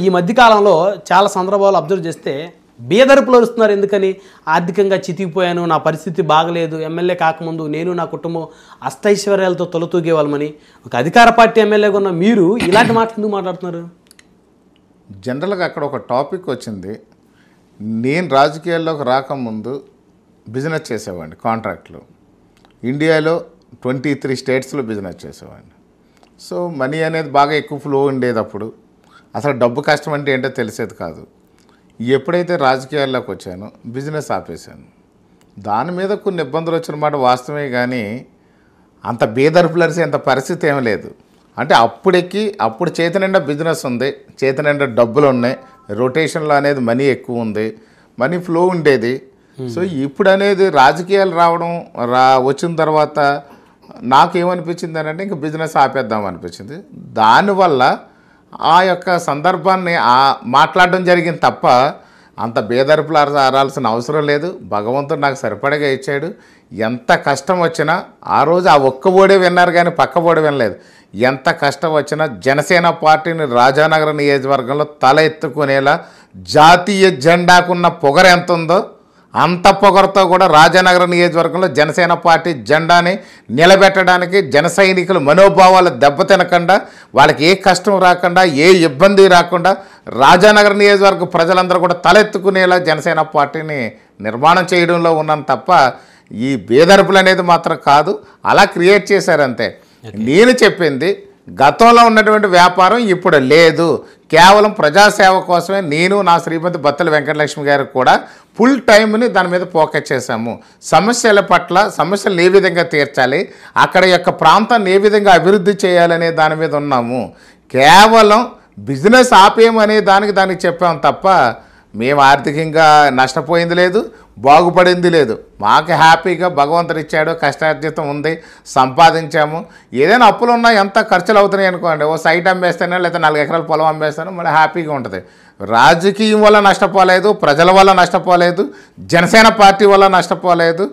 ఈ మధ్యకాలంలో చాలా సందర్భాలు అబ్జర్వ్ చేస్తే బీదరుపులు వస్తున్నారు. ఎందుకని? ఆర్థికంగా చితికిపోయాను, నా పరిస్థితి బాగలేదు, ఎమ్మెల్యే కాకముందు నేను నా కుటుంబం అష్టైశ్వర్యాలతో తొలతూగేవాళ్ళమని ఒక అధికార పార్టీ ఎమ్మెల్యేగా ఉన్న మీరు ఇలాంటి మాటలు ఎందుకు మాట్లాడుతున్నారు? జనరల్గా అక్కడ ఒక టాపిక్ వచ్చింది. నేను రాజకీయాల్లోకి రాకముందు బిజినెస్ చేసేవాడిని, కాంట్రాక్ట్లు ఇండియాలో 23 స్టేట్స్లో బిజినెస్ చేసేవాడిని. సో మనీ అనేది బాగా ఎక్కువ ఫ్లో ఉండేది. అప్పుడు అసలు డబ్బు కష్టం అంటే ఏంటో తెలిసేది కాదు. ఎప్పుడైతే రాజకీయాల్లోకి వచ్చానో బిజినెస్ ఆపేశాను. దాని మీద కొన్ని ఇబ్బందులు వచ్చిన మాట వాస్తవమే, కానీ అంత బేదర్పులర్సి అంత పరిస్థితి ఏమీ లేదు. అంటే అప్పుడు చేతి నిండా బిజినెస్ ఉంది, చేతి నిండా డబ్బులు ఉన్నాయి, రొటేషన్లో అనేది మనీ ఎక్కువ ఉంది, మనీ ఫ్లో ఉండేది. సో ఇప్పుడు అనేది రాజకీయాలు వచ్చిన తర్వాత నాకేమనిపించింది అని అంటే ఇంక బిజినెస్ ఆపేద్దాం అనిపించింది. దానివల్ల ఆ యొక్క సందర్భాన్ని మాట్లాడడం జరిగింది తప్ప అంత బేదరుపులు ఆరాల్సిన అవసరం లేదు. భగవంతుడు నాకు సరిపడగా ఇచ్చాడు. ఎంత కష్టం వచ్చినా ఆ రోజు ఆ ఒక్క ఓడే విన్నారు, కానీ పక్క ఓడే వినలేదు. ఎంత కష్టం వచ్చినా జనసేన పార్టీని రాజానగరం నియోజకవర్గంలో తల ఎత్తుకునేలా జాతీయ జెండాకున్న పొగర ఎంత ఉందో అంత పొగరతో కూడా రాజానగరం నియోజకవర్గంలో జనసేన పార్టీ జెండాని నిలబెట్టడానికి జన సైనికుల మనోభావాలు దెబ్బతినకుండా, వాళ్ళకి ఏ కష్టం రాకుండా, ఏ ఇబ్బంది రాకుండా రాజానగరం నియోజకవర్గ ప్రజలందరూ కూడా తలెత్తుకునేలా జనసేన పార్టీని నిర్మాణం చేయడంలో ఉన్నాను తప్ప ఈ బేదరుపులు అనేది మాత్రం కాదు. అలా క్రియేట్ చేశారంతే. నేను చెప్పింది గతంలో ఉన్నటువంటి వ్యాపారం ఇప్పుడు లేదు. కేవలం ప్రజాసేవ కోసమే నేను నా శ్రీమతి బత్తల వెంకటలక్ష్మి గారికి కూడా ఫుల్ టైంని దాని మీద ఫోకస్ చేశాము. సమస్యల పట్ల సమస్యలను ఏ విధంగా తీర్చాలి, అక్కడ యొక్క ప్రాంతాన్ని ఏ విధంగా అభివృద్ధి చేయాలనే దాని మీద ఉన్నాము. కేవలం బిజినెస్ ఆపేయమనే దానికి చెప్పాము తప్ప మేము ఆర్థికంగా నష్టపోయింది లేదు, బాగుపడింది లేదు. మాకు హ్యాపీగా భగవంతుడు ఇచ్చాడు, కష్టార్జితం ఉంది, సంపాదించాము. ఏదైనా అప్పులు ఉన్నా ఎంత ఖర్చులు అవుతున్నాయి అనుకోండి, ఓ సైట్ అమ్మేస్తానో లేదా 4 ఎకరాల పొలం అమ్మేస్తానో మళ్ళీ హ్యాపీగా ఉంటుంది. రాజకీయం వల్ల నష్టపోలేదు, ప్రజల వల్ల నష్టపోలేదు, జనసేన పార్టీ వల్ల నష్టపోలేదు.